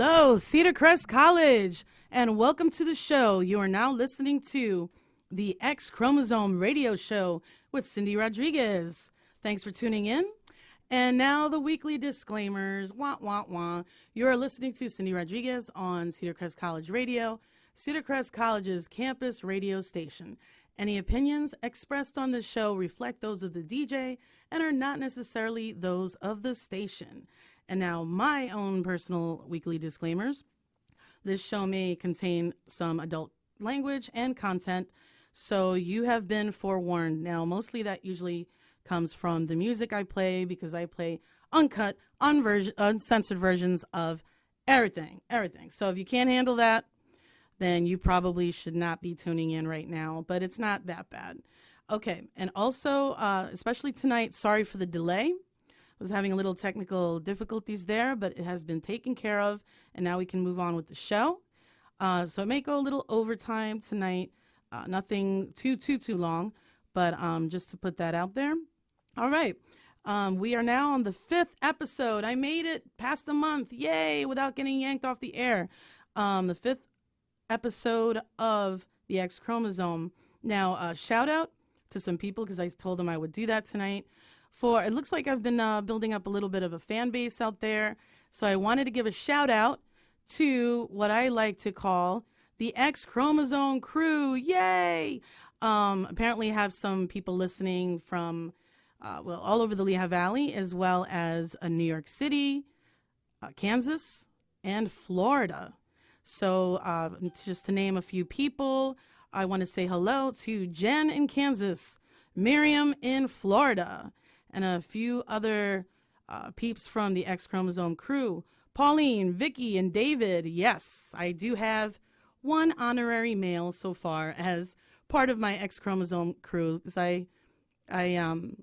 Hello, Cedar Crest College, and welcome to the show. You are now listening to the X Chromozone radio show with Cindy Rodriguez. Thanks for tuning in. And now the weekly disclaimers. Wah, wah, wah. You are listening to Cindy Rodriguez on Cedar Crest College Radio, Cedar Crest College's campus radio station. Any opinions expressed on this show reflect those of the DJ and are not necessarily those of the station. And now my own personal weekly disclaimers. This show may contain some adult language and content, so you have been forewarned. Now, mostly that usually comes from the music I play because I play uncut, uncensored versions of everything. So if you can't handle that, then you probably should not be tuning in right now, but it's not that bad. Okay, and also, especially tonight, sorry for the delay. Was having a little technical difficulties there, but it has been taken care of, and now we can move on with the show. So it may go a little overtime tonight, nothing too long, but just to put that out there. All right, we are now on the 5th episode. I made it past a month, yay, without getting yanked off the air. The 5th episode of the X Chromosome. Now, shout out to some people because I told them I would do that tonight. It looks like I've been building up a little bit of a fan base out there. So I wanted to give a shout out to what I like to call the X Chromosome crew. Yay! Apparently have some people listening from, all over the Lehigh Valley, as well as New York City, Kansas, and Florida. So just to name a few people, I want to say hello to Jen in Kansas, Miriam in Florida, and a few other peeps from the X Chromosome crew. Pauline, Vicky, and David. Yes, I do have one honorary male so far as part of my X Chromosome crew, because I'm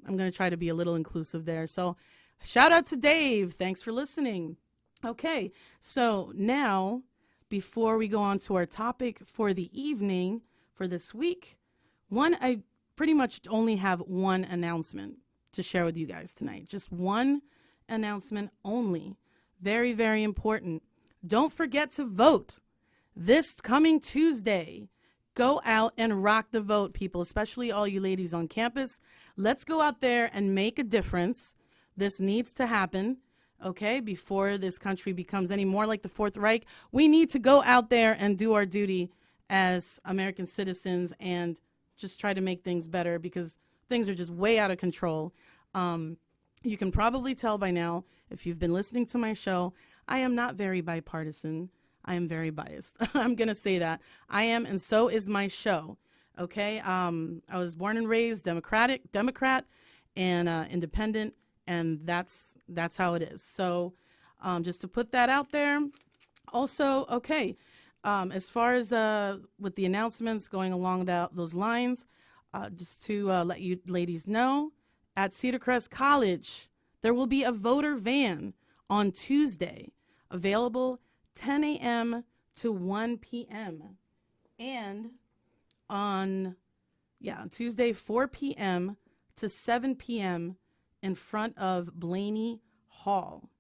going to try to be a little inclusive there. So shout out to Dave. Thanks for listening. Okay, so now, before we go on to our topic for the evening for this week, I pretty much only have one announcement to share with you guys tonight. Just one announcement only. Very, very important. Don't forget to vote this coming Tuesday. Go out and rock the vote, people, especially all you ladies on campus. Let's go out there and make a difference. This needs to happen, okay? Before this country becomes any more like the Fourth Reich, we need to go out there and do our duty as American citizens and just try to make things better, because things are just way out of control. You can probably tell by now, if you've been listening to my show, I am not very bipartisan. I am very biased. I'm going to say that. I am, and so is my show. Okay? I was born and raised Democrat, and independent, and that's how it is. So just to put that out there. Also, okay, as far as with the announcements going along those lines, just to let you ladies know, at Cedar Crest College, there will be a voter van on Tuesday, available 10 a.m. to 1 p.m. And on Tuesday, 4 p.m. to 7 p.m. in front of Blaney Hall.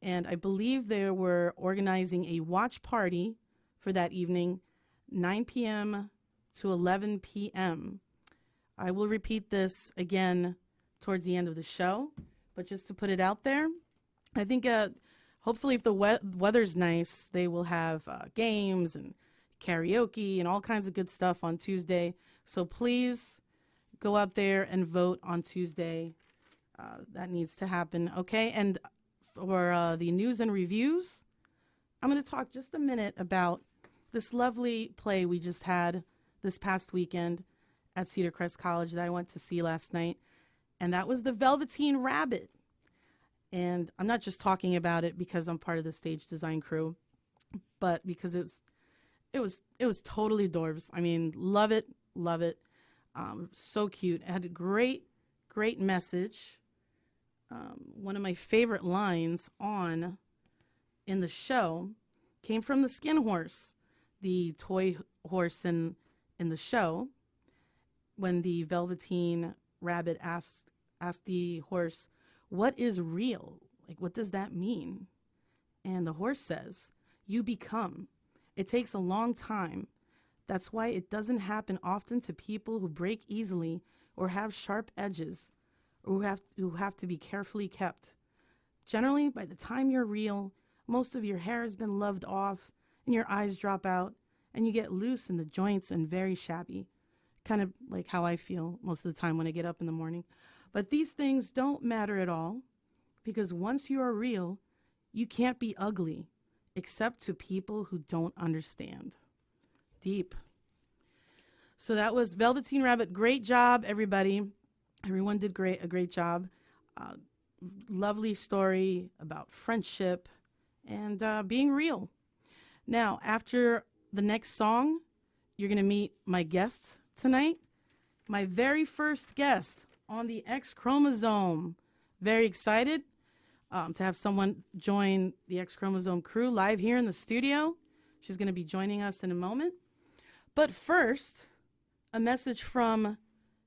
And I believe they were organizing a watch party for that evening, 9 p.m. to 11 p.m. I will repeat this again towards the end of the show, but just to put it out there, I think hopefully if the weather's nice, they will have games and karaoke and all kinds of good stuff on Tuesday. So please go out there and vote on Tuesday. That needs to happen, okay? And for the news and reviews, I'm going to talk just a minute about this lovely play we just had this past weekend at Cedar Crest College that I went to see last night, and that was The Velveteen Rabbit. And I'm not just talking about it because I'm part of the stage design crew, but because it was totally adorbs. I mean, love it. So cute. It had a great message. One of my favorite lines in the show came from the Skin Horse, the toy horse in the show, when the Velveteen Rabbit asked the horse, "What is real? Like, what does that mean?" And the horse says, you become. It takes a long time. That's why it doesn't happen often to people who break easily or have sharp edges or who have to be carefully kept. Generally, by the time you're real, most of your hair has been loved off and your eyes drop out and you get loose in the joints and very shabby. Kind of like how I feel most of the time when I get up in the morning. But these things don't matter at all because once you are real, you can't be ugly except to people who don't understand. Deep. So that was Velveteen Rabbit. Great job, everybody. Everyone did a great job. Lovely story about friendship and being real. Now, after the next song, you're going to meet my guest tonight. My very first guest on the X Chromosome. Very excited to have someone join the X Chromosome crew live here in the studio. She's going to be joining us in a moment. But first, a message from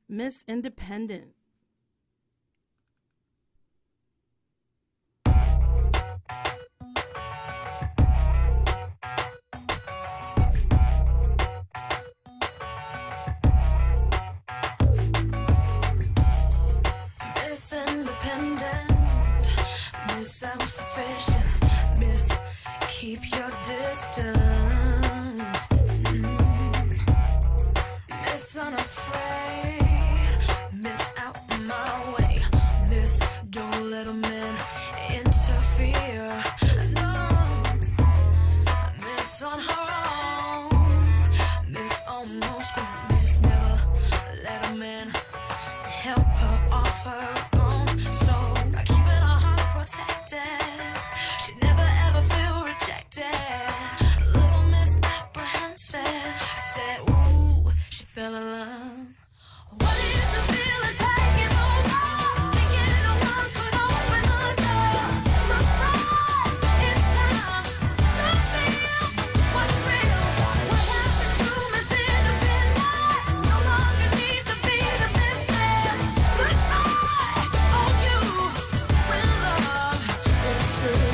Miss Independent. Miss Independent, Miss Self-Sufficient, Miss Keep Your Distance, Miss Unafraid, Miss Out My Way, Miss Don't Let a Man Interfere, no, Miss On Her Own, Miss Almost Grown, Miss Never Let a Man help her off her throne. So by keeping her heart protected, she'd never ever feel rejected. Little Miss Apprehensive said, ooh, she fell in love. What is the feeling taking over? Thinking no one could open the door. Surprise, it's time to feel what's real. What happened to Miss Independent? No longer need to be defensive. Goodbye on you when love is true.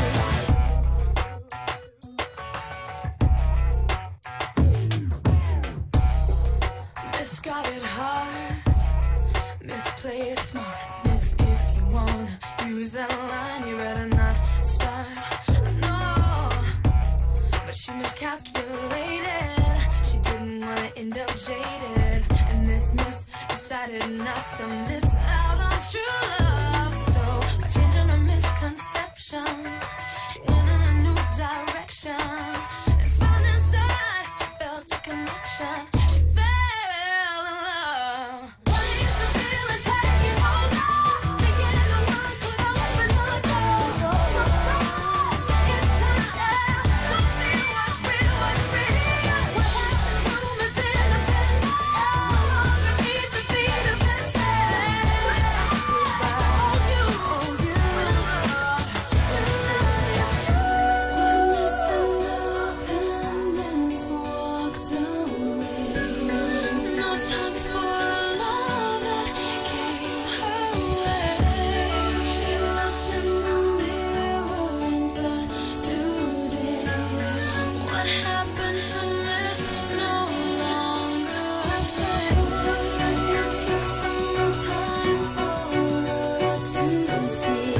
Miss got it hard, Miss play it smart, Miss if you wanna use that line, you better not start, no, but she miscalculated, she didn't wanna end up jaded, and this Miss decided not to miss out on true love, so by changing her misconceptions, she went in a new direction, and found inside, she felt a connection. She fell in love. What is the feeling taking over? Thinking no one could open the door. Surprise, it's time to feel what's real, what's real. What happened to Miss Independent? No longer need to be defensive. Goodbye on you when love is true. When Miss Independence walked away, no time for love that came her way. She looked in the mirror and thought, today, what happened to Miss No Longer Afraid? It took some time for her to see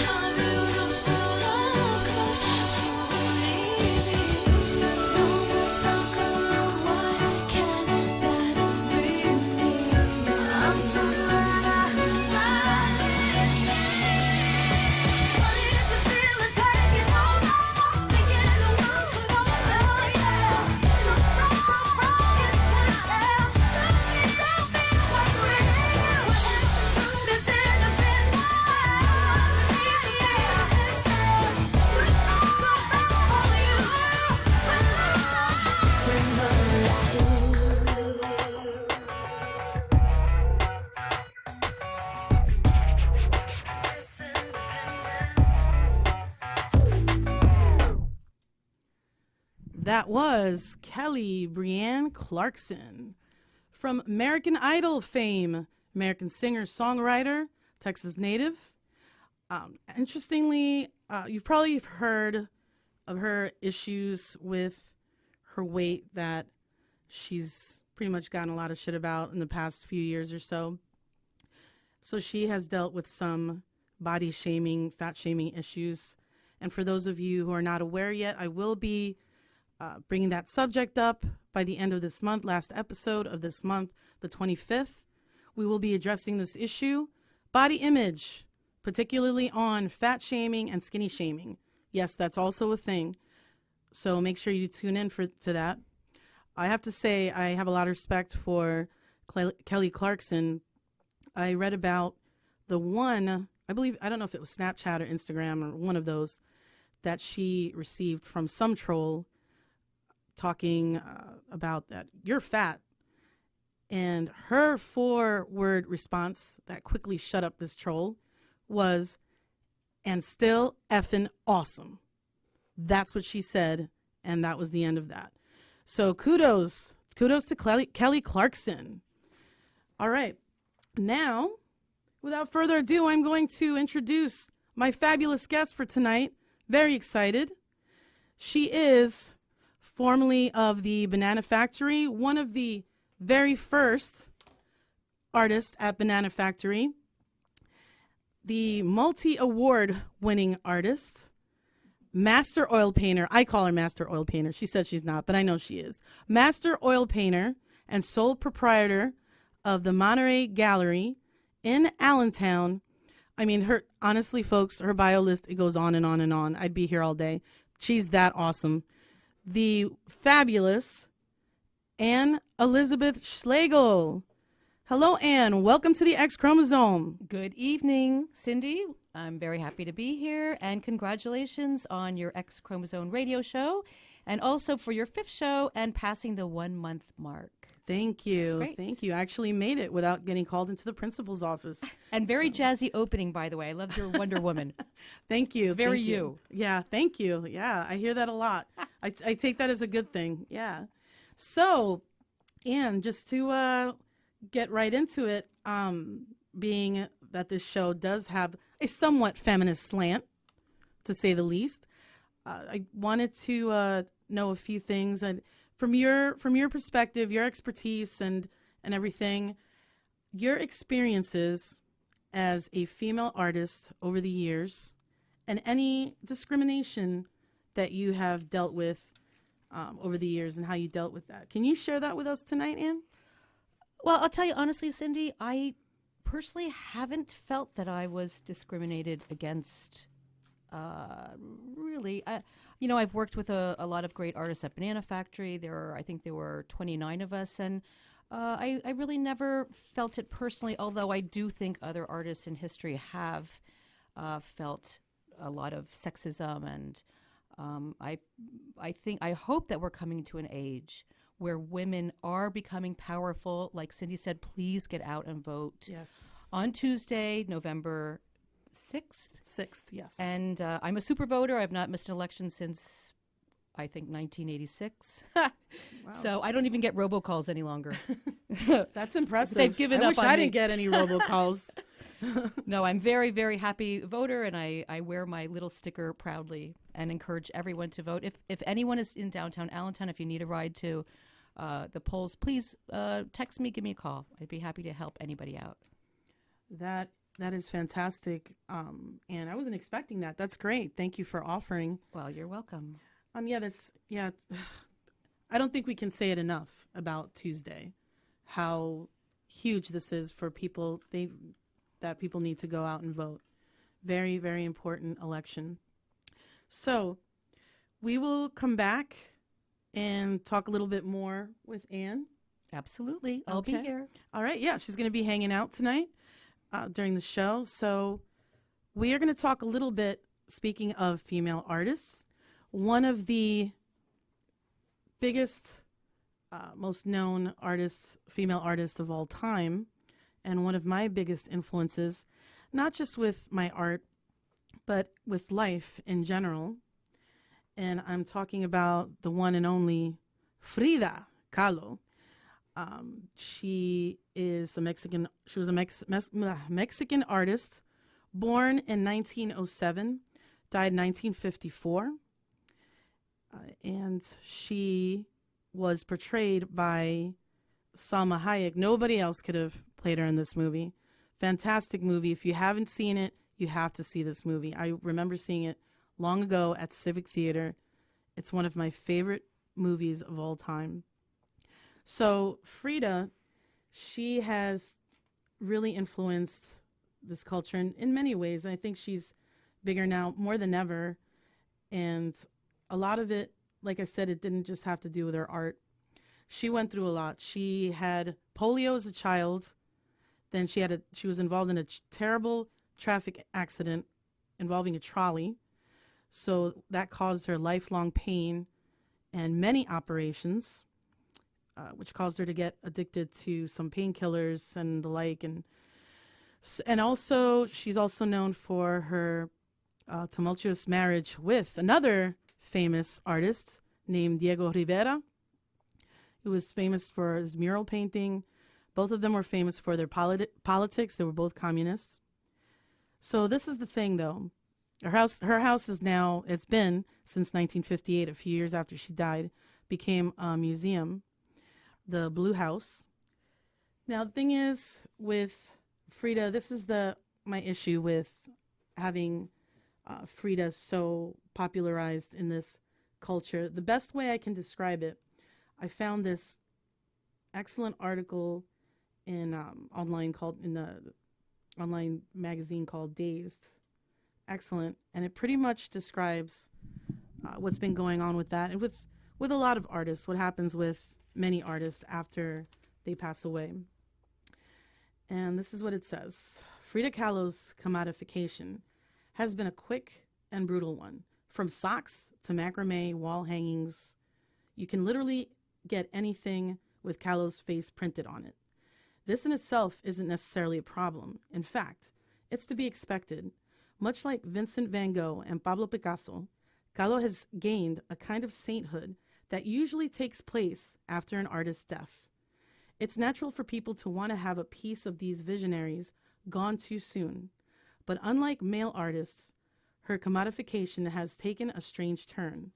how beautiful love could truly be. No more talk of what can that be me? I'm so glad I what is the feeling taking over? Thinking no one could open the door. Surprise, it's time to feel what's real. What happened to Miss Independent? That was Kelly Brianne Clarkson from American Idol fame, American singer, songwriter, Texas native. Interestingly, you've probably heard of her issues with her weight that she's pretty much gotten a lot of shit about in the past few years or so. So she has dealt with some body shaming, fat shaming issues. And for those of you who are not aware yet, I will be bringing that subject up by the end of this month, last episode of this month, the 25th. We will be addressing this issue, body image, particularly on fat shaming and skinny shaming. Yes, that's also a thing. So make sure you tune in to that. I have to say I have a lot of respect for Kelly Clarkson. I read about the one, I don't know if it was Snapchat or Instagram or one of those, that she received from some troll talking about that, you're fat. And her 4-word response that quickly shut up this troll was, and still effing awesome. That's what she said, and that was the end of that. So kudos to Kelly Clarkson. All right. Now, without further ado, I'm going to introduce my fabulous guest for tonight. Very excited. She is formerly of the Banana Factory, one of the very first artists at Banana Factory, the multi-award winning artist, master oil painter. I call her master oil painter. She says she's not, but I know she is. Master oil painter and sole proprietor of the Monterey Gallery in Allentown. I mean, honestly, folks, her bio list, it goes on and on and on. I'd be here all day. She's that awesome. The fabulous ELIZABETH Schlegel. Hello, Anne. Welcome to the X Chromosome. Good evening, Cindy. I'm very happy to be here, and congratulations on your X Chromosome radio show, and also for your 5th show and passing the 1-month mark. Thank you. Thank you. I actually made it without getting called into the principal's office. And very jazzy opening, by the way. I loved your Wonder Woman. Thank you. It's very thank you. Yeah, thank you. Yeah, I hear that a lot. I take that as a good thing. Yeah. So, Anne, just to get right into it, being that this show does have a somewhat feminist slant, to say the least, I wanted to know a few things. And from your perspective, your expertise and everything, your experiences as a female artist over the years, and any discrimination that you have dealt with over the years and how you dealt with that. Can you share that with us tonight, Anne? Well, I'll tell you honestly, Cindy, I personally haven't felt that I was discriminated against. Really, I've worked with a lot of great artists at Banana Factory. I think there were 29 of us, and I really never felt it personally, although I do think other artists in history have felt a lot of sexism, and I hope that we're coming to an age where women are becoming powerful. Like Cindy said, please get out and vote. Yes. On Tuesday, November 6th. 6th, yes. And I'm a super voter. I've not missed an election since, I think, 1986. Wow. So I don't even get robocalls any longer. That's impressive. They've given I up wish on I me. didn't get any robocalls. No, I'm very, very happy voter, and I wear my little sticker proudly and encourage everyone to vote. If anyone is in downtown Allentown, if you need a ride to the polls, please text me, give me a call. I'd be happy to help anybody out. That is fantastic, and I wasn't expecting that. That's great. Thank you for offering. Well, you're welcome. I don't think we can say it enough about Tuesday, how huge this is for people. That people need to go out and vote. Very, very important election. So we will come back and talk a little bit more with Anne. Absolutely. I'll be here. All right. Yeah, she's going to be hanging out tonight during the show. So we are going to talk a little bit, speaking of female artists, one of the biggest, most known artists, female artists of all time, and one of my biggest influences, not just with my art, but with life in general. And I'm talking about the one and only Frida Kahlo. She was a Mexican artist, born in 1907, died in 1954. and she was portrayed by Salma Hayek. Nobody else could have played her in this movie. Fantastic movie. If you haven't seen it, you have to see this movie. I remember seeing it long ago at Civic Theater. It's one of my favorite movies of all time. So Frida, she has really influenced this culture in many ways. I think she's bigger now more than ever. And a lot of it, like I said, it didn't just have to do with her art. She went through a lot. She had polio as a child. Then she was involved in a terrible traffic accident involving a trolley. So that caused her lifelong pain and many operations, which caused her to get addicted to some painkillers and the like. And also, she's also known for her tumultuous marriage with another famous artist named Diego Rivera, who was famous for his mural painting. Both of them were famous for their politics. They were both communists. So this is the thing, though. Her house is now, it's been since 1958, a few years after she died, became a museum, the Blue House. Now, the thing is, with Frida, this is my issue with having Frida so popularized in this culture. The best way I can describe it, I found this excellent article in the online magazine called Dazed. Excellent, and it pretty much describes what's been going on with that, and with a lot of artists, what happens with many artists after they pass away. And this is what it says. Frida Kahlo's commodification has been a quick and brutal one. From socks to macrame wall hangings, you can literally get anything with Kahlo's face printed on it. This in itself isn't necessarily a problem. In fact, it's to be expected. Much like Vincent van Gogh and Pablo Picasso, Kahlo has gained a kind of sainthood that usually takes place after an artist's death. It's natural for people to want to have a piece of these visionaries gone too soon. But unlike male artists, her commodification has taken a strange turn.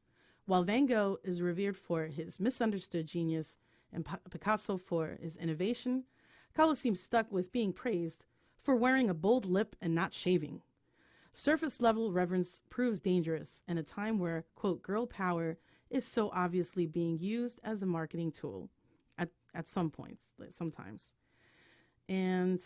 While Van Gogh is revered for his misunderstood genius and Picasso for his innovation, Kahlo seems stuck with being praised for wearing a bold lip and not shaving. Surface-level reverence proves dangerous in a time where, quote, girl power is so obviously being used as a marketing tool at some points, sometimes. And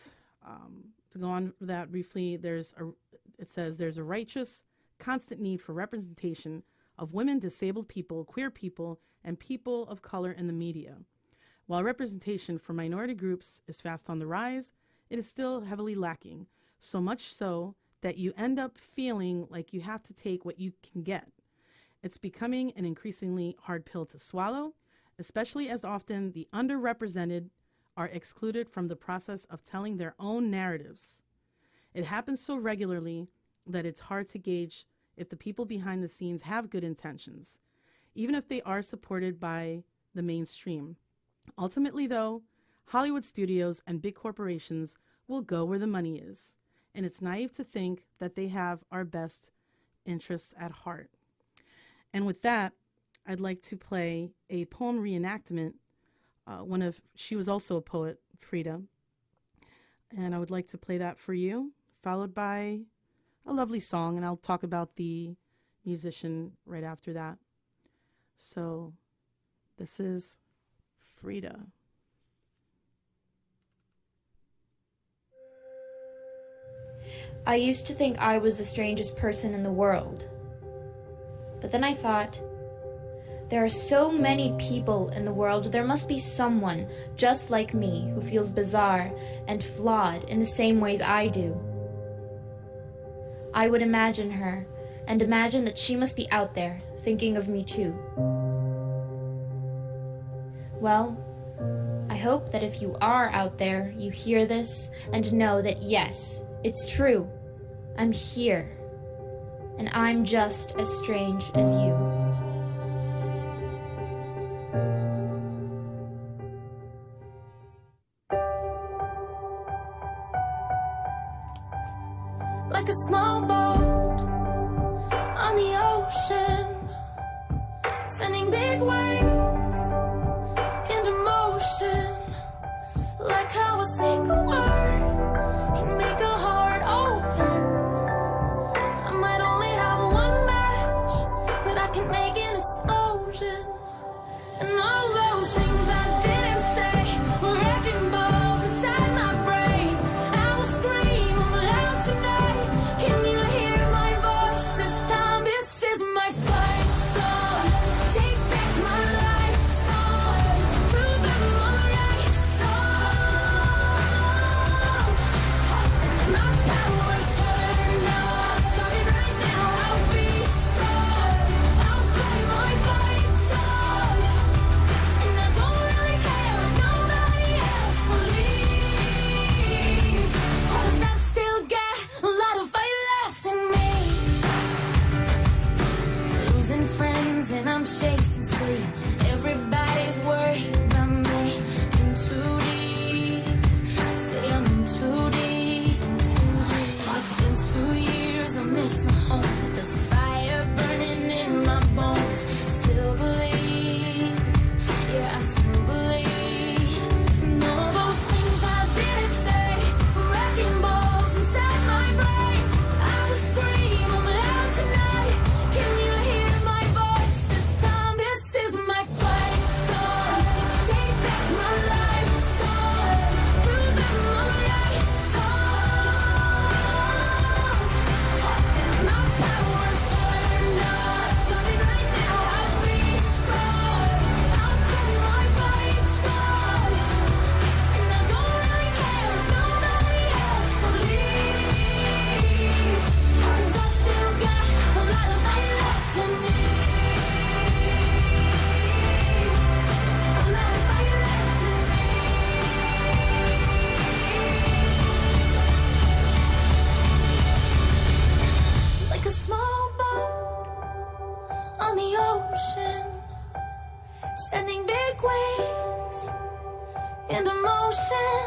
to go on with that briefly, it says there's a righteous, constant need for representation of women, disabled people, queer people, and people of color in the media. While representation for minority groups is fast on the rise, it is still heavily lacking, so much so that you end up feeling like you have to take what you can get. It's becoming an increasingly hard pill to swallow, especially as often the underrepresented are excluded from the process of telling their own narratives. It happens so regularly that it's hard to gauge if the people behind the scenes have good intentions, even if they are supported by the mainstream. Ultimately, though, Hollywood studios and big corporations will go where the money is, and it's naive to think that they have our best interests at heart. And with that, I'd like to play a poem reenactment. She was also a poet, Frida, and I would like to play that for you, followed by a lovely song, and I'll talk about the musician right after that. So this is Frida. I used to think I was the strangest person in the world. But then I thought, there are so many people in the world, there must be someone just like me who feels bizarre and flawed in the same ways I do. I would imagine her and imagine that she must be out there thinking of me too. Well, I hope that if you are out there, you hear this and know that yes, it's true. I'm here. And I'm just as strange as you. Like a small boat on the ocean, sending big waves into motion, like how a single word can make a heart open. I might only have one match, but I can make an explosion. And all those things I didn't say were wrecking balls inside my brain. I will scream loud tonight. Can you hear my voice this time? This is my fight song. Take back my life song. Prove I'm alright song. My power's turned on. Started right now. I'll be strong. I'll play my fight song. And I don't really care if nobody else believes, 'cause I've still got a lot of fight left in me. Losing friends and I'm chasing sleep. Everybody's worried about me. In too deep. Say I'm in too deep. It's been 2 years, I miss my home. There's a fire burning in my bones. Still believe, yeah, I still believe. And all those things I didn't say were wrecking balls inside my brain. I will scream loud tonight. Can you hear my voice this time? This is my fight song. Take back my life song. Prove I'm alright song. My power's turned on. Starting right now. I'll be strong. I'll play my fight song. And I don't really care if nobody else believes, 'cause I've still got a lot of fight left in me. A lot of fight left in me. Like a small boat on the ocean, sending big waves into motion,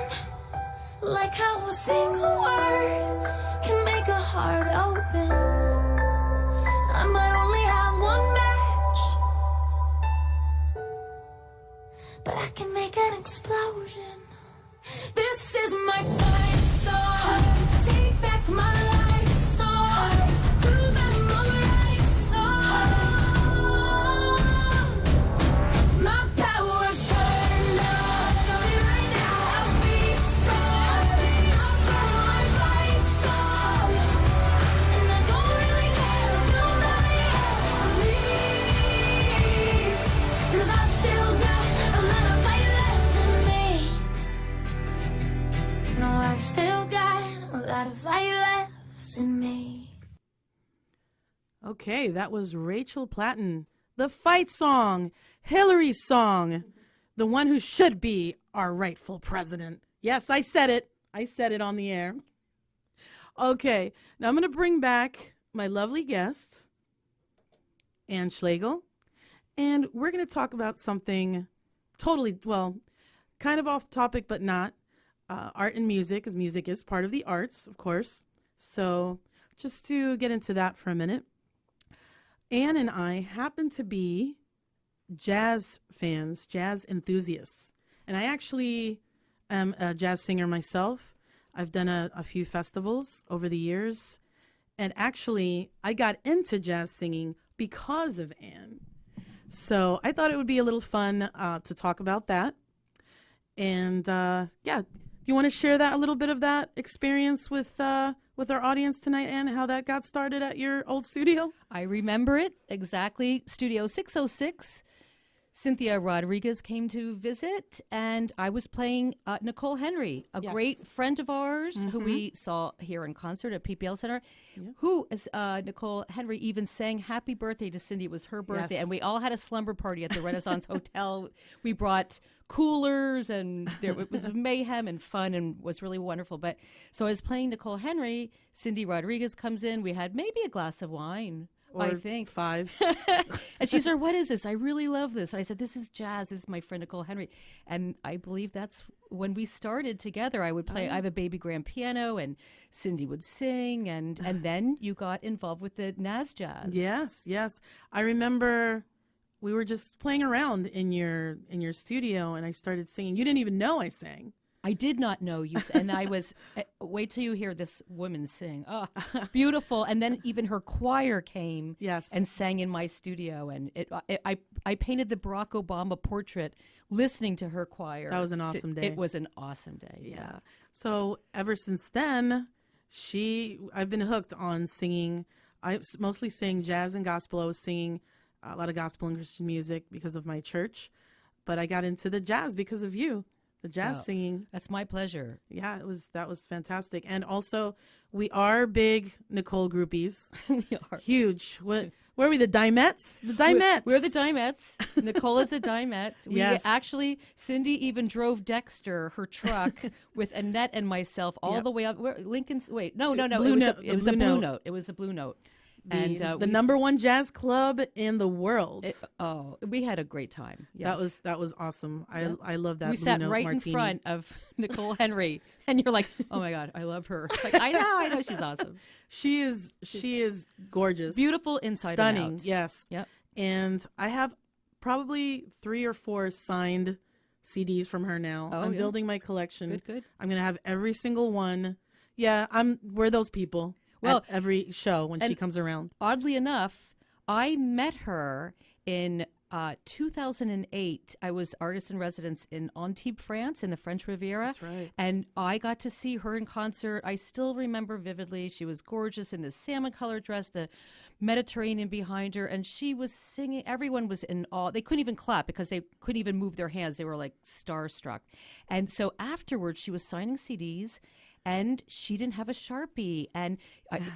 like how a single word can make a heart open. I might only have one match, but I can make an explosion. This is my fight song. Take back my life song. Prove I'm alright song. My power's turned on. Starting right now. I'll be strong. I'll play my fight song. And I don't really care if nobody else believes, 'cause I've still got a lot of fight left in me. No, I've still got a lot of fight left in me. Okay, that was Rachel Platten, the fight song, Hillary's song, the one who should be our rightful president. Yes, I said it. I said it on the air. Okay, now I'm going to bring back my lovely guest, Anne Schlegel, and we're going to talk about something totally, well, kind of off topic, but not. Art and music, because music is part of the arts, of course. So just to get into that for a minute, Anne and I happen to be jazz fans, jazz enthusiasts. And I actually am a jazz singer myself. I've done a few festivals over the years. And actually, I got into jazz singing because of Anne. So I thought it would be a little fun to talk about that. And yeah, you want to share that a little bit of that experience with our audience tonight, Anne, how that got started at your old studio? I remember it exactly. Studio 606. Cynthia Rodriguez came to visit, and I was playing Nicole Henry, a great friend of ours who we saw here in concert at PPL Center, who, as Nicole Henry even sang happy birthday to Cindy. It was her birthday, and we all had a slumber party at the Renaissance Hotel. We brought coolers, and it was mayhem and fun and was really wonderful. But so I was playing Nicole Henry. Cindy Rodriguez comes in. We had maybe a glass of wine. Or I think 5. And she said, "What is this? I really love this." And I said, "This is jazz. This is my friend Nicole Henry." And I believe that's when we started together. I would play. I have a baby grand piano, and Cindy would sing, and then you got involved with the Naz Jazz. Yes. I remember we were just playing around in your studio, and I started singing. You didn't even know I sang. I did not know you, and I was. Wait till you hear this woman sing. Oh, beautiful! And then even her choir came, Yes. and sang in my studio, and I painted the Barack Obama portrait, listening to her choir. That was an awesome day. It was an awesome day. Yeah. So ever since then, I've been hooked on singing. I mostly sing jazz and gospel. I was singing a lot of gospel and Christian music because of my church, but I got into the jazz because of you. The jazz singing. That's my pleasure. Yeah, that was fantastic. And also, we are big Nicole groupies. We are. Huge. Where are we? The Dimettes? The Dimettes. We're the Dimettes. Nicole is a Dimette. Yes. Actually, Cindy even drove Dexter, her truck, with Annette and myself all the way up. Lincoln's. Wait, no. Blue Note, It was the Blue Note. It was the Blue Note. The number one jazz club in the world. We had a great time. Yes. That was awesome. I love that. We Blue sat Note right martini. in front of Nicole Henry, and you're like, "Oh my God, I love her." It's like, I know, she's awesome. She is gorgeous, Beautiful inside stunning. and out. Yes. Yep. And I have probably 3 or 4 signed CDs from her now. Oh, I'm yeah. building my collection. Good. I'm gonna have every single one. Yeah, we're those people. Well, at every show when she and comes around. Oddly enough, I met her in 2008. I was artist in residence in Antibes, France, in the French Riviera. That's right. And I got to see her in concert. I still remember vividly. She was gorgeous in the salmon-colored dress, the Mediterranean behind her, and she was singing. Everyone was in awe. They couldn't even clap because they couldn't even move their hands. They were like starstruck. And so afterwards, she was signing CDs. And she didn't have a Sharpie, and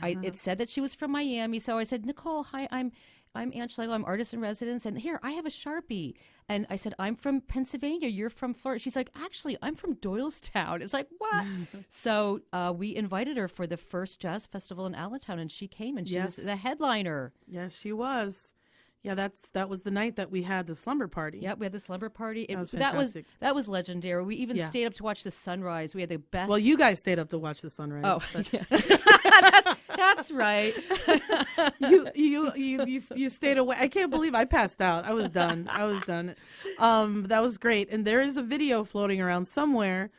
it said that she was from Miami. So I said, Nicole, hi, I'm Ann Schlegel. I'm artist in residence, and here I have a Sharpie. And I said, I'm from Pennsylvania. You're from Florida. She's like, actually, I'm from Doylestown. It's like, what? So we invited her for the first jazz festival in Allentown, and she came, and she was the headliner. Yes, she was. Yeah, that was the night that we had the slumber party. Yep, we had the slumber party. That was fantastic. That was legendary. We even stayed up to watch the sunrise. We had the best. Well, you guys stayed up to watch the sunrise. Oh, but yeah. that's right. you stayed away. I can't believe I passed out. I was done. That was great. And there is a video floating around somewhere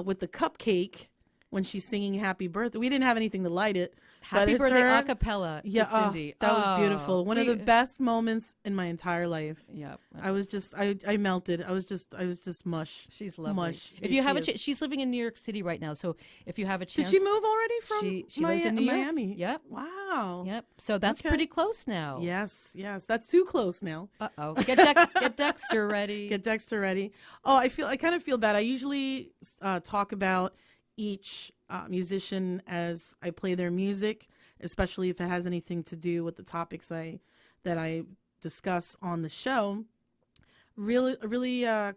with the cupcake when she's singing "Happy Birthday." We didn't have anything to light it. Happy but birthday her. a cappella. Yeah, Cindy. that was beautiful. One of the best moments in my entire life. Yeah, I melted. I was just mush. She's lovely. Mush. If you have a chance, she's living in New York City right now. So if you have a chance, did she move already from she lives in New York. Miami? Yep. Wow. Yep. So that's Okay. pretty close now. Yes, that's too close now. Uh-oh. Get Dexter ready. Get Dexter ready. Oh, I kind of feel bad. I usually talk about each musician as I play their music, especially if it has anything to do with the topics that I discuss on the show. Really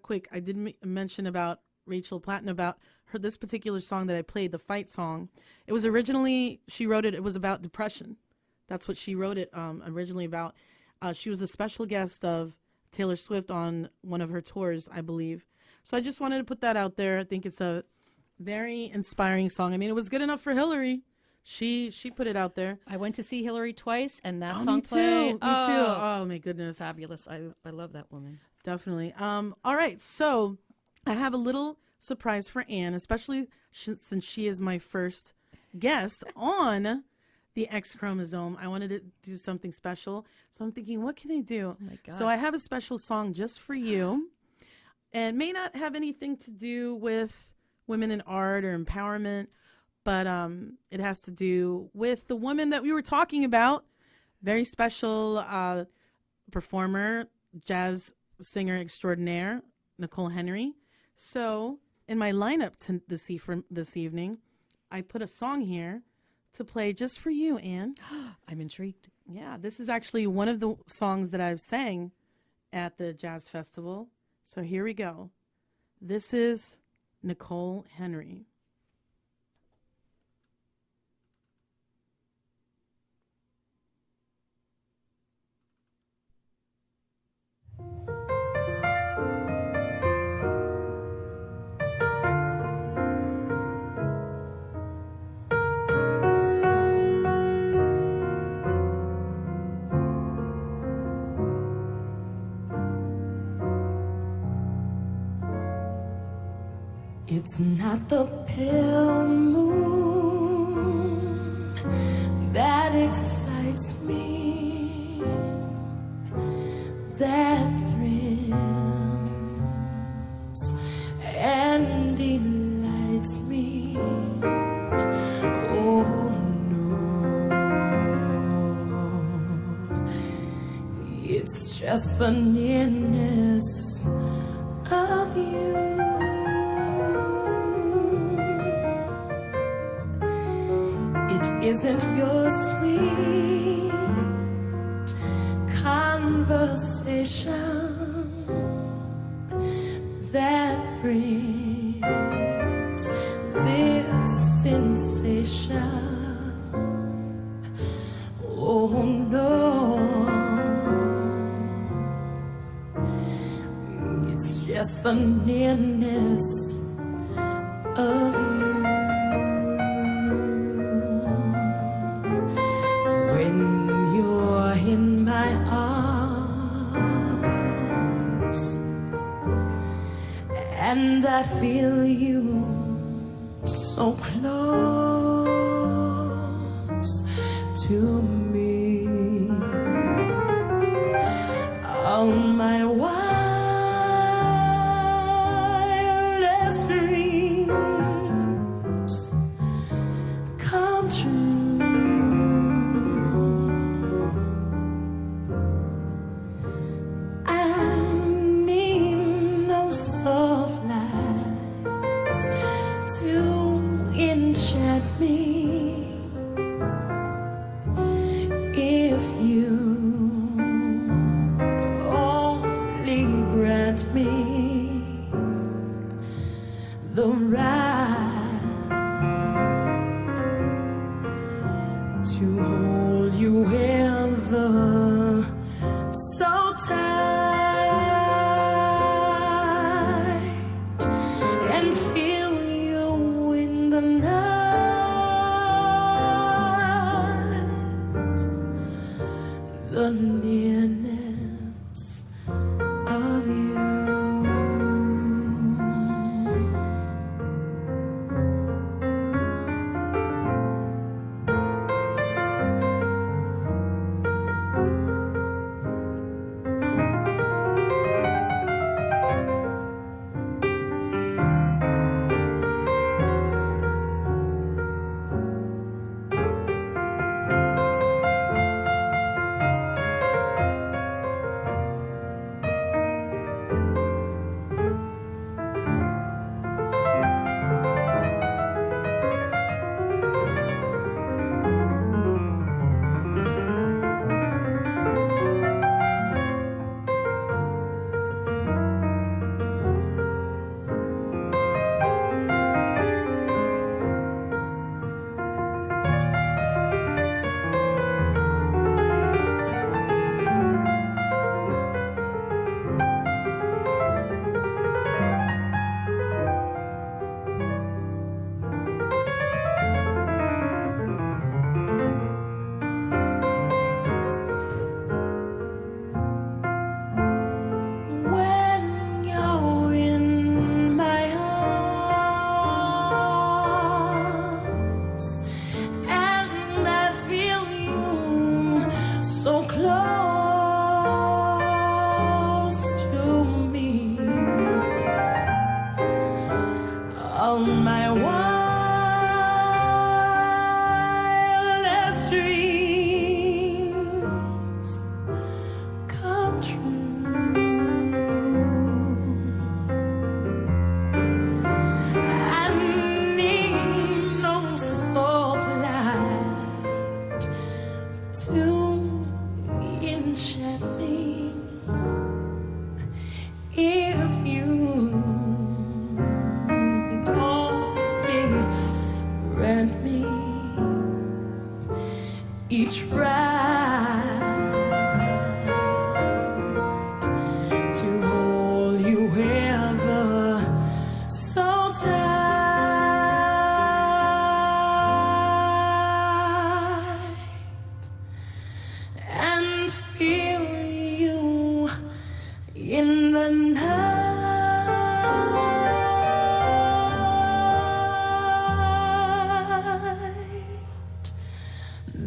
quick, I did mention about Rachel Platten, about this particular song that I played, the fight song. It was originally, she wrote it was about depression. That's what she wrote it originally about. She was a special guest of Taylor Swift on one of her tours, I believe. So I just wanted to put that out there. I think it's a very inspiring song. I mean, it was good enough for Hillary. She put it out there. I went to see Hillary twice, and that Me song too. played. Me too. Oh my goodness. Fabulous. I love that woman. Definitely. All right. So I have a little surprise for Anne, especially since she is my first guest on the X Chromosome. I wanted to do something special. So I'm thinking, what can I do? Oh my God. So I have a special song just for you, and may not have anything to do with women in art or empowerment, but it has to do with the woman that we were talking about. Very special performer, jazz singer extraordinaire, Nicole Henry. So in my lineup this evening, I put a song here to play just for you, Anne. I'm intrigued. Yeah, this is actually one of the songs that I've sang at the Jazz Festival. So here we go. This is Nicole Henry. It's not the pale moon that excites me, that thrills and delights me. Oh no, it's just the nearness of you. Isn't your sweet conversation that brings this sensation? Oh no, it's just the nearness of you. In my arms, and I feel you so close to me. All my wildest dreams come true. Enchant me if you only grant me the right to hold you ever so tight and feel you in the night, the nearness of you.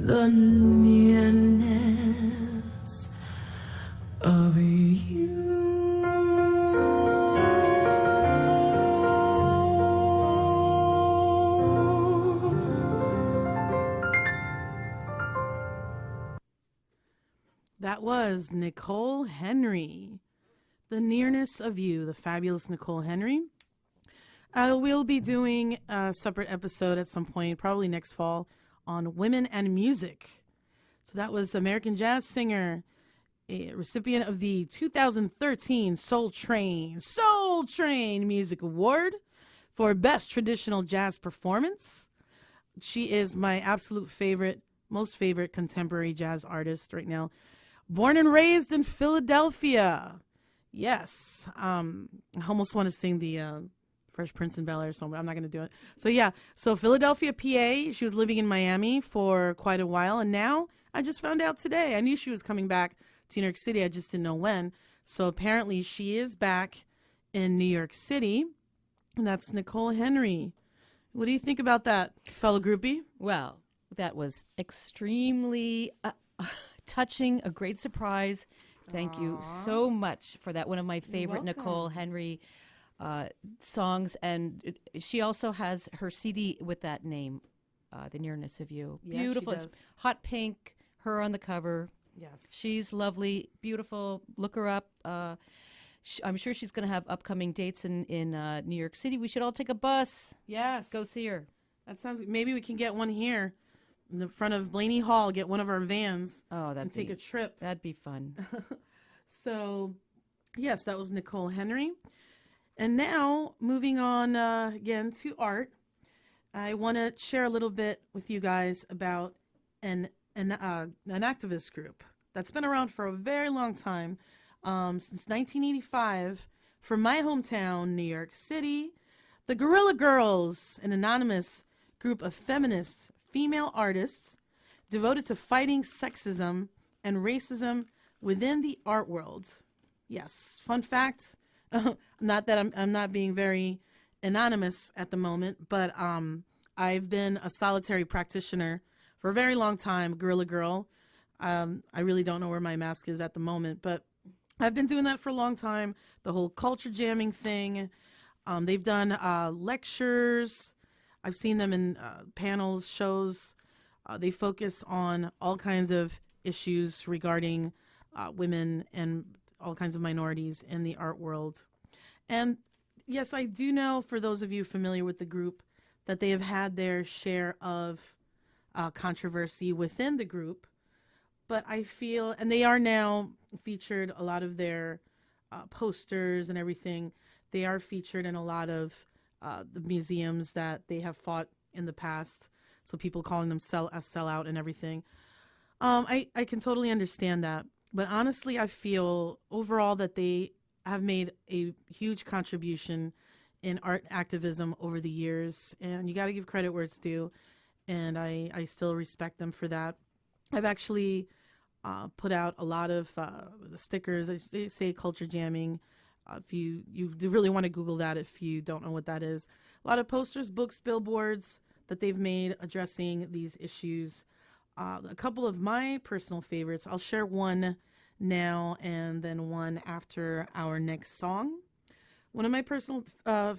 the nearness of you. That was Nicole Henry. The Nearness of You, the fabulous Nicole Henry. We'll be doing a separate episode at some point, probably next fall, on women and music. So that was American jazz singer, a recipient of the 2013 Soul Train Music Award for Best Traditional Jazz Performance. She is my absolute favorite, most favorite contemporary jazz artist right now. Born and raised in Philadelphia. Yes. I almost want to sing the Fresh Prince in Bel-Air song, but I'm not going to do it. So, yeah. So, Philadelphia, PA. She was living in Miami for quite a while. And now, I just found out today. I knew she was coming back to New York City. I just didn't know when. So, apparently, she is back in New York City. And that's Nicole Henry. What do you think about that, fellow groupie? Well, that was extremely touching, a great surprise. Thank you so much for that. One of my favorite Nicole Henry songs. And she also has her CD with that name, The Nearness of You. Yes, beautiful. she does. It's hot pink, her on the cover. Yes. She's lovely, beautiful. Look her up. I'm sure she's going to have upcoming dates in New York City. We should all take a bus. Yes. Go see her. That sounds good. Maybe we can get one here in the front of Blaney Hall, get one of our vans and take a trip. That'd be fun. So, yes, that was Nicole Henry. And now, moving on again to art, I want to share a little bit with you guys about an activist group that's been around for a very long time, since 1985, from my hometown, New York City. The Guerrilla Girls, an anonymous group of feminist female artists devoted to fighting sexism and racism within the art world. Yes, fun fact, not that I'm not being very anonymous at the moment, but I've been a solitary practitioner for a very long time, Guerrilla Girl. I really don't know where my mask is at the moment, but I've been doing that for a long time, the whole culture jamming thing. They've done lectures. I've seen them in panels, shows. They focus on all kinds of issues regarding women and all kinds of minorities in the art world. And yes, I do know, for those of you familiar with the group, that they have had their share of controversy within the group. But I feel, and they are now featured, a lot of their posters and everything, they are featured in a lot of the museums that they have fought in the past. So people calling them sellout and everything. I can totally understand that. But honestly, I feel overall that they have made a huge contribution in art activism over the years. And you got to give credit where it's due. And I still respect them for that. I've actually put out a lot of stickers. They say culture jamming. If you do really want to Google that if you don't know what that is. A lot of posters, books, billboards that they've made addressing these issues. A couple of my personal favorites. I'll share one now and then one after our next song. One of my personal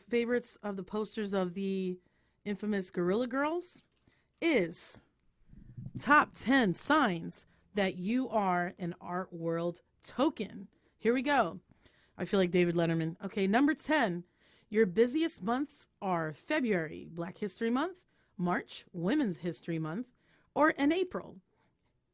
favorites of the posters of the infamous Guerrilla Girls is Top 10 Signs That You Are an Art World Token. Here we go. I feel like David Letterman. Okay, number 10. Your busiest months are February, Black History Month, March, Women's History Month, or in April,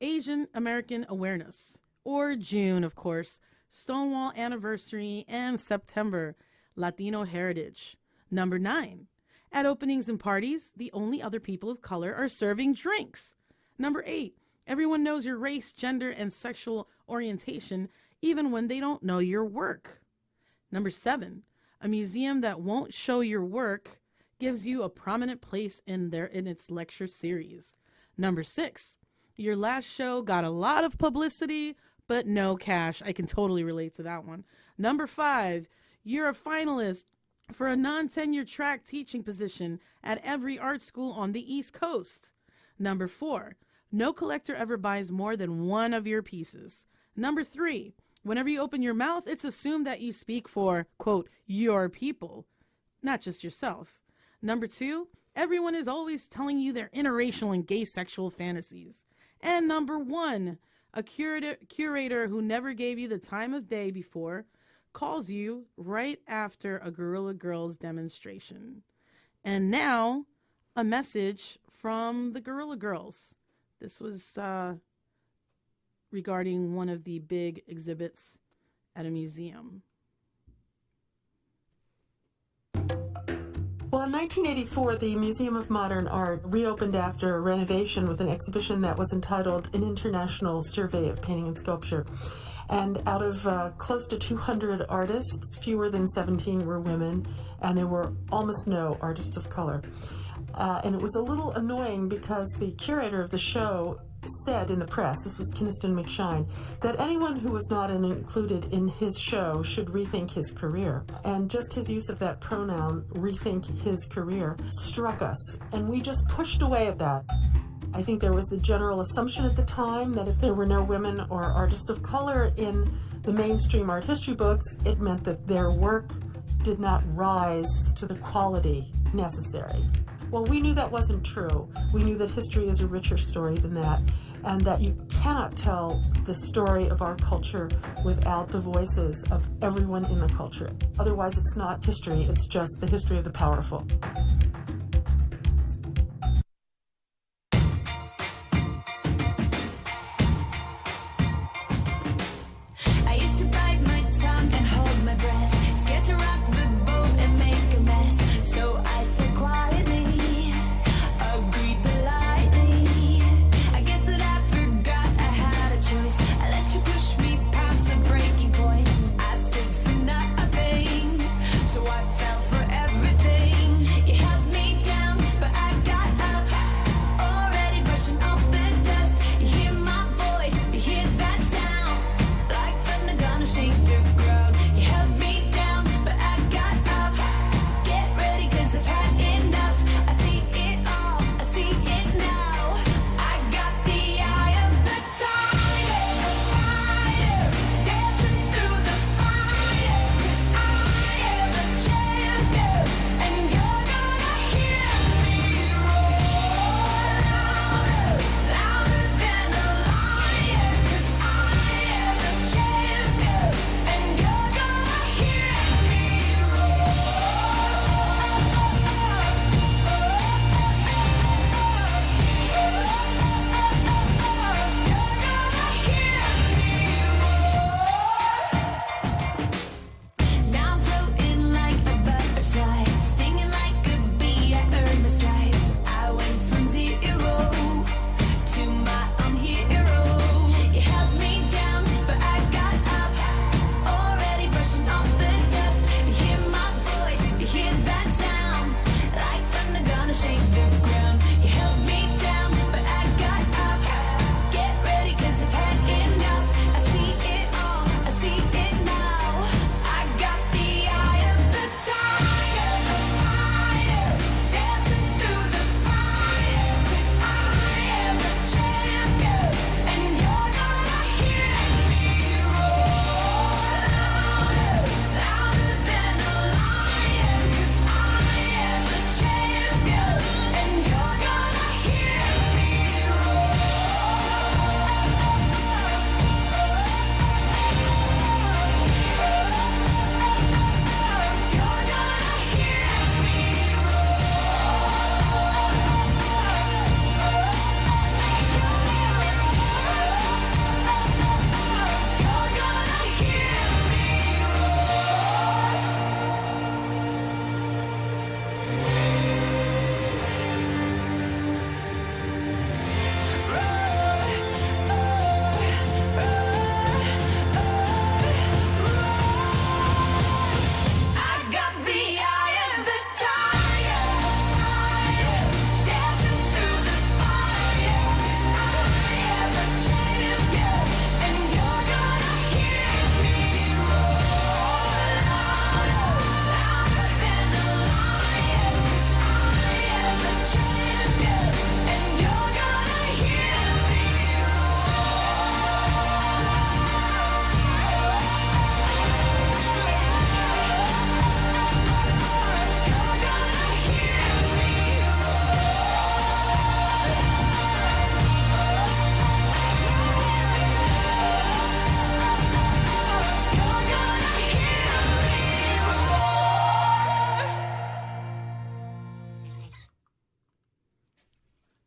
Asian American Awareness, or June, of course, Stonewall Anniversary, and September, Latino Heritage. Number 9. At openings and parties, the only other people of color are serving drinks. Number 8. Everyone knows your race, gender, and sexual orientation, even when they don't know your work. Number 7, a museum that won't show your work gives you a prominent place in its lecture series. Number 6, your last show got a lot of publicity, but no cash. I can totally relate to that one. Number 5, you're a finalist for a non-tenure track teaching position at every art school on the East Coast. Number 4, No collector ever buys more than one of your pieces. Number 3, whenever you open your mouth, it's assumed that you speak for, quote, your people, not just yourself. Number 2, everyone is always telling you their interracial and gay sexual fantasies. And number 1, a curator who never gave you the time of day before calls you right after a Guerrilla Girls demonstration. And now, a message from the Guerrilla Girls. This was regarding one of the big exhibits at a museum. Well, in 1984, the Museum of Modern Art reopened after a renovation with an exhibition that was entitled An International Survey of Painting and Sculpture. And out of close to 200 artists, fewer than 17 were women, and there were almost no artists of color. And it was a little annoying because the curator of the show said in the press, this was Kiniston McShine, that anyone who was not included in his show should rethink his career. And just his use of that pronoun, rethink his career, struck us. And we just pushed away at that. I think there was the general assumption at the time that if there were no women or artists of color in the mainstream art history books, it meant that their work did not rise to the quality necessary. Well, we knew that wasn't true. We knew that history is a richer story than that, and that you cannot tell the story of our culture without the voices of everyone in the culture. Otherwise, it's not history, it's just the history of the powerful. I used to bite my tongue and hold my breath, scared to rock the boat and make a mess. So I said quietly, agreed politely. I guess that I forgot I had a choice. I let you push me past the breaking point. I stood for nothing, so I fell for everything. You held me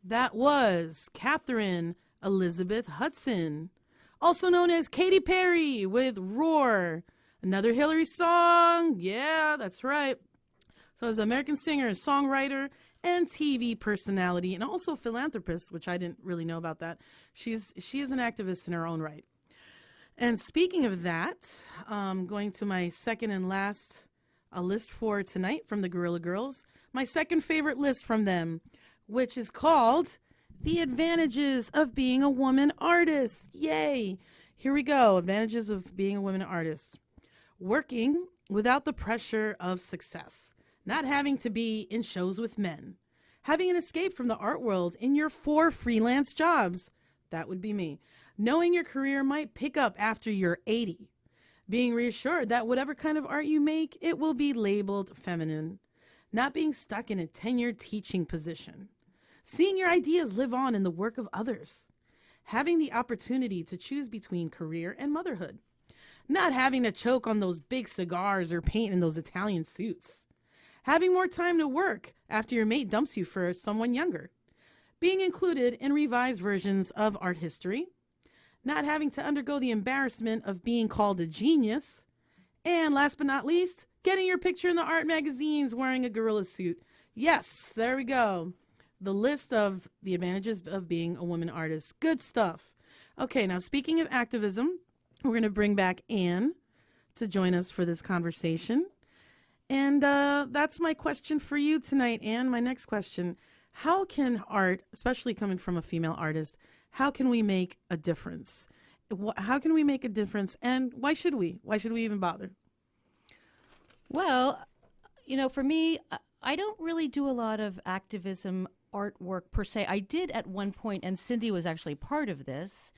That was Catherine Elizabeth Hudson, also known as Katy Perry with Roar. Another Hillary song. Yeah, that's right. So as an American singer, songwriter, and TV personality, and also philanthropist, which I didn't really know about that. She is an activist in her own right. And speaking of that, going to my second and last list for tonight from the Guerrilla Girls, my second favorite list from them, which is called The Advantages of Being a Woman Artist. Yay! Here we go. Advantages of being a woman artist. Working without the pressure of success. Not having to be in shows with men. Having an escape from the art world in your 4 freelance jobs. That would be me. Knowing your career might pick up after you're 80. Being reassured that whatever kind of art you make, it will be labeled feminine. Not being stuck in a tenured teaching position. Seeing your ideas live on in the work of others. Having the opportunity to choose between career and motherhood. Not having to choke on those big cigars or paint in those Italian suits. Having more time to work after your mate dumps you for someone younger. Being included in revised versions of art history. Not having to undergo the embarrassment of being called a genius. And last but not least, getting your picture in the art magazines wearing a gorilla suit. Yes, there we go. The list of the advantages of being a woman artist. Good stuff. Okay, now speaking of activism, we're going to bring back Anne to join us for this conversation. And that's my question for you tonight, Anne. My next question. How can art, especially coming from a female artist, how can we make a difference? How can we make a difference? And why should we? Why should we even bother? Well, for me, I don't really do a lot of activism artwork per se. I did at one point, and Cindy was actually part of this,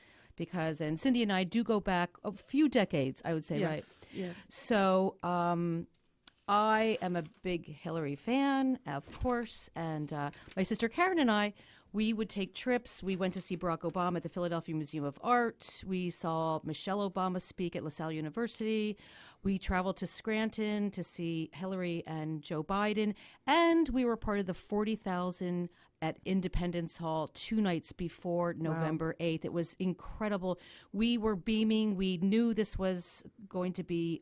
and Cindy and I do go back a few decades, I would say, Yes, right? yeah. So I am a big Hillary fan, of course, and my sister Karen and I, we would take trips. We went to see Barack Obama at the Philadelphia Museum of Art. We saw Michelle Obama speak at LaSalle University. We traveled to Scranton to see Hillary and Joe Biden, and we were part of the 40,000 at Independence Hall 2 nights before November 8th. It was incredible. We were beaming. We knew this was going to be,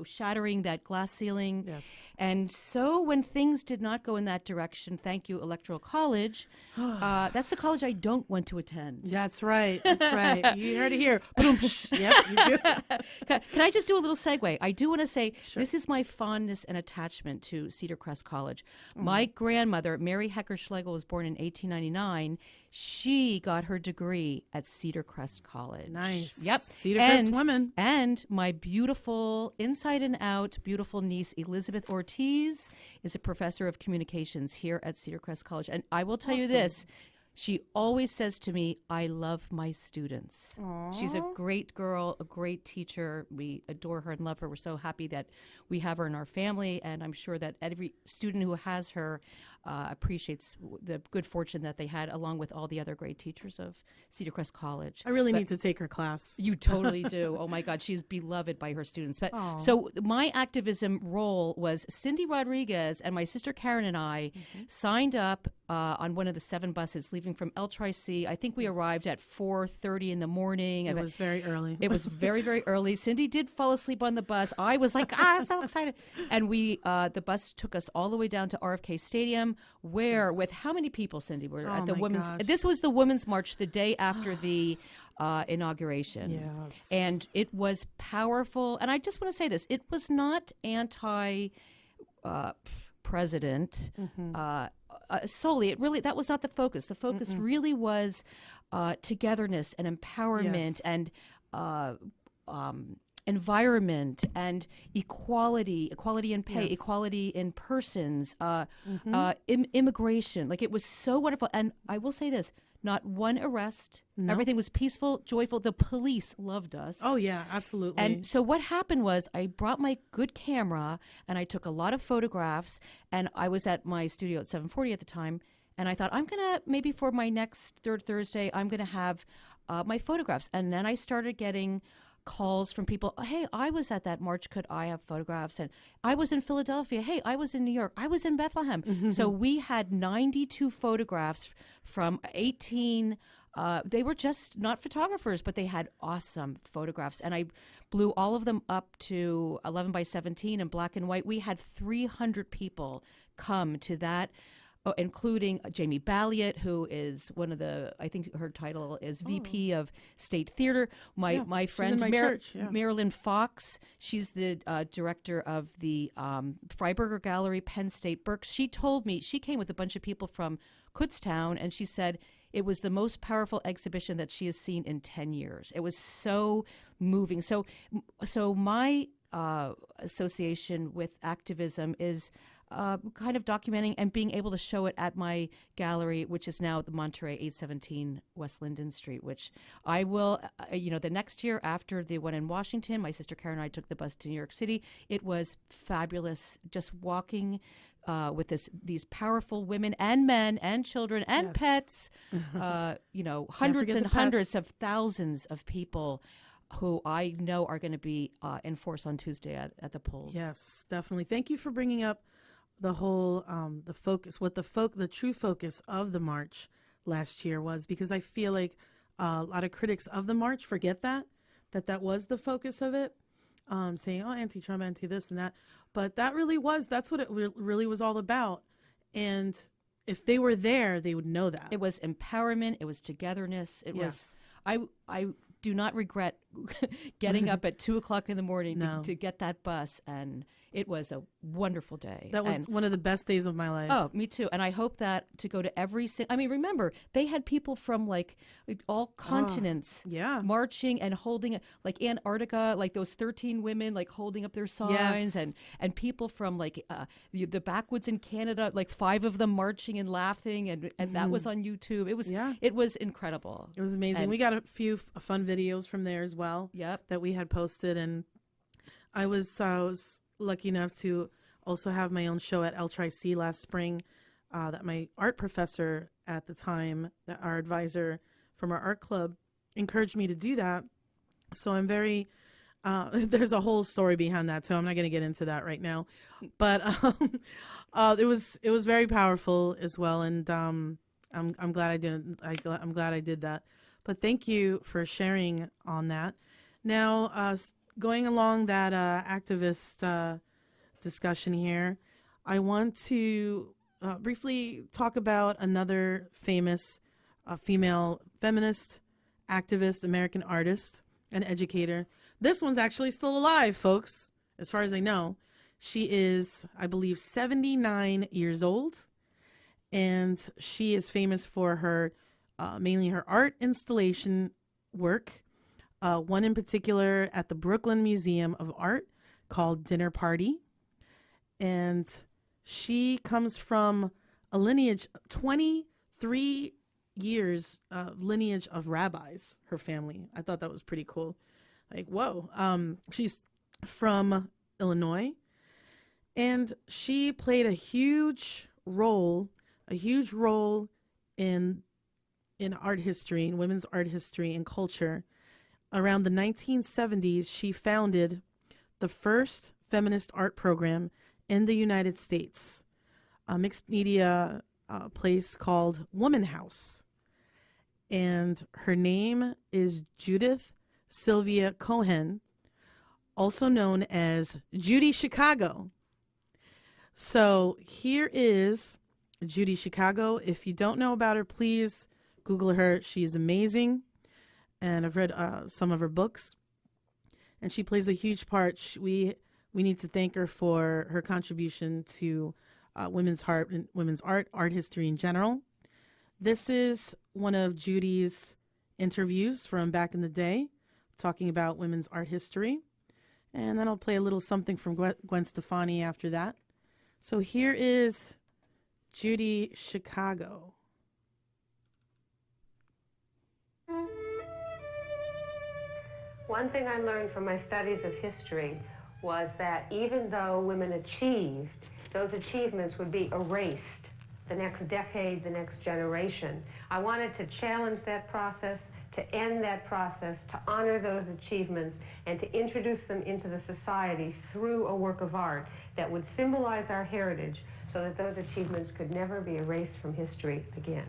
shattering that glass ceiling. Yes. And so when things did not go in that direction, thank you, Electoral College, that's the college I don't want to attend. That's right. That's right. You heard it here. Boom. Yep, you do. Can I just do a little segue? I do want to say this is my fondness and attachment to Cedar Crest College. My grandmother, Mary Hecker Schlegel, was born in 1899. She got her degree at Cedar Crest College. Nice. Yep. Cedar Crest women. And my beautiful, inside and out, beautiful niece, Elizabeth Ortiz, is a professor of communications here at Cedar Crest College. And I will tell you this. She always says to me, I love my students. Aww. She's a great girl, a great teacher. We adore her and love her. We're so happy that we have her in our family, and I'm sure that every student who has her appreciates the good fortune that they had, along with all the other great teachers of Cedar Crest College. I really need to take her class. You totally do. Oh my God, she's beloved by her students. But so my activism role was Cindy Rodriguez and my sister Karen and I signed up on one of the 7 buses leaving from El Tri-C. I think we arrived at 4:30 in the morning. It was very early. It was very, very early. Cindy did fall asleep on the bus. I was like, so excited. And the bus took us all the way down to RFK Stadium, where with how many people, Cindy, were at the women's? Gosh. This was the Women's March the day after the inauguration. Yes. And it was powerful. And I just want to say this: it was not anti-president. Solely, that was not the focus. The focus really was togetherness and empowerment and environment and equality in pay, equality in persons, immigration. Like, it was so wonderful. And I will say this, not one arrest. No. Everything was peaceful, joyful. The police loved us. Oh, yeah, absolutely. And so what happened was I brought my good camera and I took a lot of photographs, and I was at my studio at 740 at the time, and I thought, I'm going to, maybe for my next third Thursday, I'm going to have my photographs. And then I started getting calls from people. Hey, I was at that march. Could I have photographs? And I was in Philadelphia. Hey, I was in New York. I was in Bethlehem. So we had 92 photographs from 18. They were just not photographers, but they had awesome photographs. And I blew all of them up to 11 by 17 in black and white. We had 300 people come to that, including Jamie Balliet, who is one of the, I think her title is VP of State Theater. My friend Marilyn Fox, she's the director of the Freiberger Gallery, Penn State Berks. She told me, she came with a bunch of people from Kutztown, and she said it was the most powerful exhibition that she has seen in 10 years. It was so moving. So my association with activism is kind of documenting and being able to show it at my gallery, which is now the Monterey 817 West Linden Street, which I will, the next year after the one in Washington, my sister Karen and I took the bus to New York City. It was fabulous just walking with these powerful women and men and children and pets, hundreds and hundreds of thousands of people who I know are going to be in force on Tuesday at the polls. Yes, definitely. Thank you for bringing up the whole, the focus, the true focus of the march last year was, because I feel like a lot of critics of the march forget that was the focus of it, saying, oh, anti-Trump, anti-this and that. But that's what it really was all about. And if they were there, they would know that. It was empowerment. It was togetherness. It was, I do not regret getting up at 2:00 in the morning to get that bus, and it was a wonderful day. That was one of the best days of my life. Oh, me too. And I hope that to go to every remember, they had people from like all continents marching and holding, like Antarctica, like those 13 women like holding up their signs, and people from like the backwoods in Canada, like 5 of them marching and laughing, and that was on YouTube. It was incredible. It was amazing. And we got a few fun videos from there as well. Yep. That we had posted, and I was lucky enough to also have my own show at L-Tri-C last spring, that my art professor at the time, our advisor from our art club, encouraged me to do that. So I'm very, there's a whole story behind that too. I'm not going to get into that right now, but it was very powerful as well, and I'm glad I did. I'm glad I did that. But thank you for sharing on that. Now, going along that activist discussion here, I want to briefly talk about another famous female feminist, activist, American artist, and educator. This one's actually still alive, folks, as far as I know. She is, I believe, 79 years old, and she is famous for her mainly her art installation work, one in particular at the Brooklyn Museum of Art called Dinner Party. And she comes from a lineage, 23 years lineage of rabbis, her family. I thought that was pretty cool. Like, whoa. She's from Illinois, and she played a huge role in art history, in women's art history and culture. Around the 1970s, she founded the first feminist art program in the United States, a mixed media place called Woman House. And her name is Judith Sylvia Cohen, also known as Judy Chicago. So here is Judy Chicago. If you don't know about her, please Google her. She is amazing, and I've read some of her books, and she plays a huge part. We need to thank her for her contribution to women's art and women's art history in general. This is one of Judy's interviews from back in the day, talking about women's art history, and then I'll play a little something from Gwen Stefani after that. So here is Judy Chicago. One thing I learned from my studies of history was that even though women achieved, those achievements would be erased the next decade, the next generation. I wanted to challenge that process, to end that process, to honor those achievements, and to introduce them into the society through a work of art that would symbolize our heritage so that those achievements could never be erased from history again.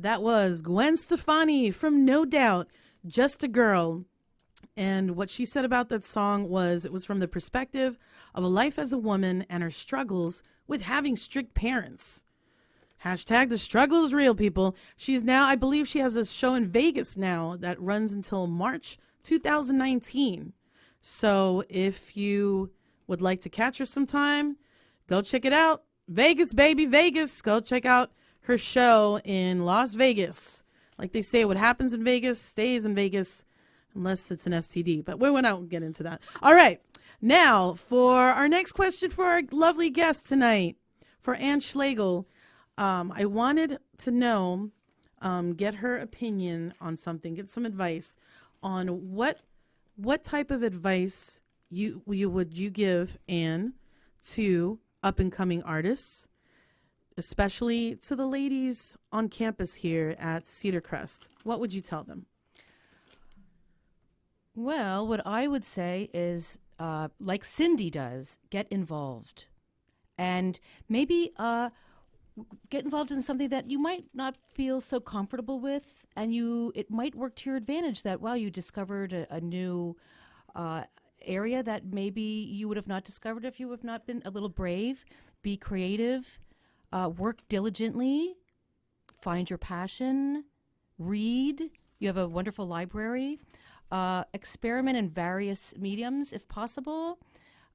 That was Gwen Stefani from No Doubt, Just a Girl. And what she said about that song was it was from the perspective of a life as a woman and her struggles with having strict parents. Hashtag the struggle is real, people. She's now, I believe she has a show in Vegas now that runs until March 2019. So if you would like to catch her sometime, go check it out. Vegas, baby, Vegas. Go check out her show in Las Vegas. Like they say, what happens in Vegas stays in Vegas unless it's an STD. But we won't get into that. All right. Now, for our next question for our lovely guest tonight, for Anne Schlegel, I wanted to know, get her opinion on something, get some advice on what type of advice would you give, Anne, to up-and-coming artists, especially to the ladies on campus here at Cedar Crest? What would you tell them? Well, what I would say is, like Cindy does, get involved. And maybe get involved in something that you might not feel so comfortable with, and it might work to your advantage that, wow, you discovered a new area that maybe you would have not discovered if you have not been a little brave. Be creative, work diligently, find your passion, read. You have a wonderful library. Experiment in various mediums if possible.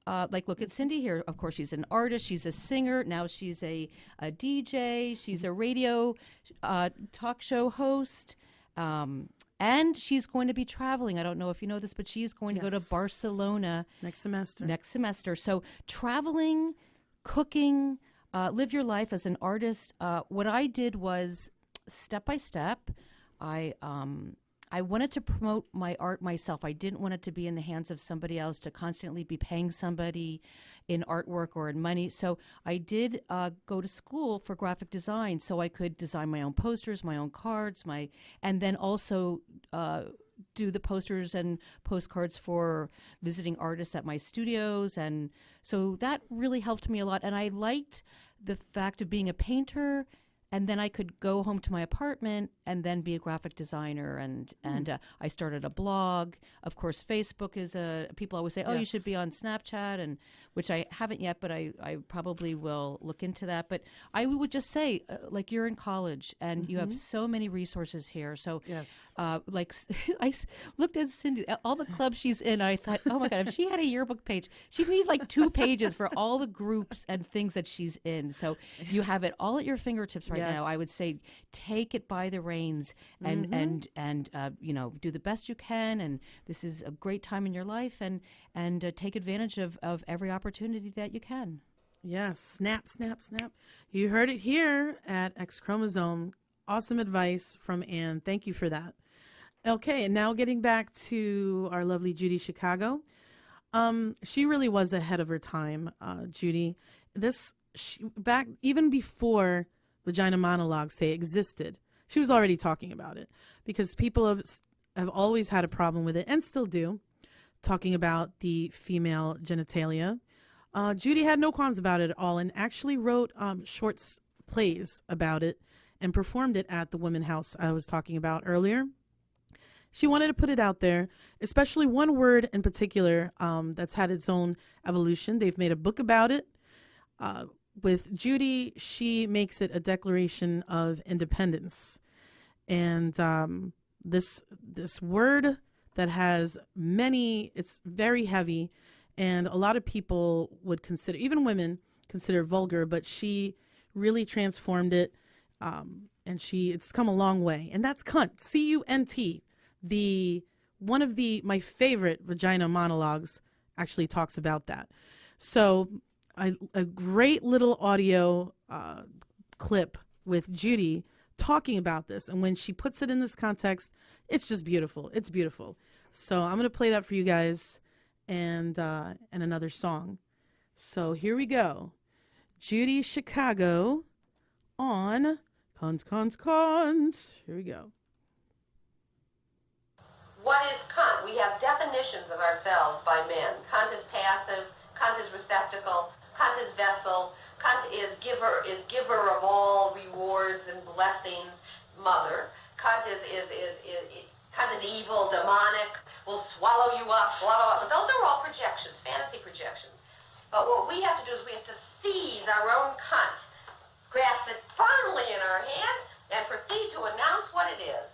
Like, look at Cindy here. Of course, she's an artist. She's a singer. Now she's a DJ. She's a radio talk show host. And she's going to be traveling. I don't know if you know this, but she's going to go to Barcelona next semester. So traveling, cooking, live your life as an artist. What I did was step by step. I wanted to promote my art myself. I didn't want it to be in the hands of somebody else, to constantly be paying somebody in artwork or in money. So I did go to school for graphic design so I could design my own posters, my own cards, and then also do the posters and postcards for visiting artists at my studios. And so that really helped me a lot. And I liked the fact of being a painter, and then I could go home to my apartment and then be a graphic designer. And I started a blog. Of course, Facebook is people always say, oh, you should be on Snapchat, and which I haven't yet, but I probably will look into that. But I would just say, like, you're in college and you have so many resources here. So like I looked at Cindy, all the clubs she's in, and I thought, oh my God, if she had a yearbook page, she'd need like 2 pages for all the groups and things that she's in. So you have it all at your fingertips right now. I would say take it by the reins and do the best you can. And this is a great time in your life, and take advantage of every opportunity that you can. Yes. Snap, snap, snap. You heard it here at X Chromosome. Awesome advice from Anne. Thank you for that. Okay. And now getting back to our lovely Judy Chicago. She really was ahead of her time, Judy. Back even before Vagina Monologues, say, existed, she was already talking about it, because people have always had a problem with it, and still do, talking about the female genitalia. Judy had no qualms about it at all, and actually wrote short plays about it and performed it at the Women House I was talking about earlier. She wanted to put it out there, especially one word in particular that's had its own evolution. They've made a book about it. With Judy, she makes it a declaration of independence. And this word that has it's very heavy, and a lot of people would consider, even women consider vulgar, but she really transformed it, and it's come a long way. And that's cunt, C-U-N-T. One of my favorite Vagina Monologues actually talks about that. So a great little audio clip with Judy talking about this. And when she puts it in this context, it's just beautiful. It's beautiful. So I'm going to play that for you guys, and another song. So here we go. Judy Chicago on Cons. Here we go. What is cunt? We have definitions of ourselves by men. Cunt is passive. Cunt is receptacle. Cunt is vessel. Cunt is giver of all rewards and blessings. Mother. Cunt is evil, demonic, will swallow you up. But those are all projections, fantasy projections. But what we have to do is we have to seize our own cunt, grasp it firmly in our hand, and proceed to announce what it is.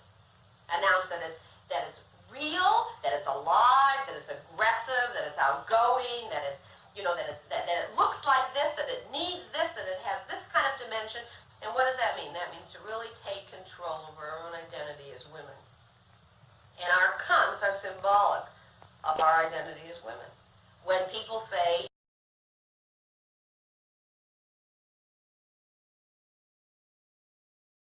Announce that it's real, that it's alive, that it's aggressive, that it's outgoing, that it's that it looks like this, that it needs this, that it has this kind of dimension. And what does that mean? That means to really take control over our own identity as women. And our cunts are symbolic of our identity as women. When people say,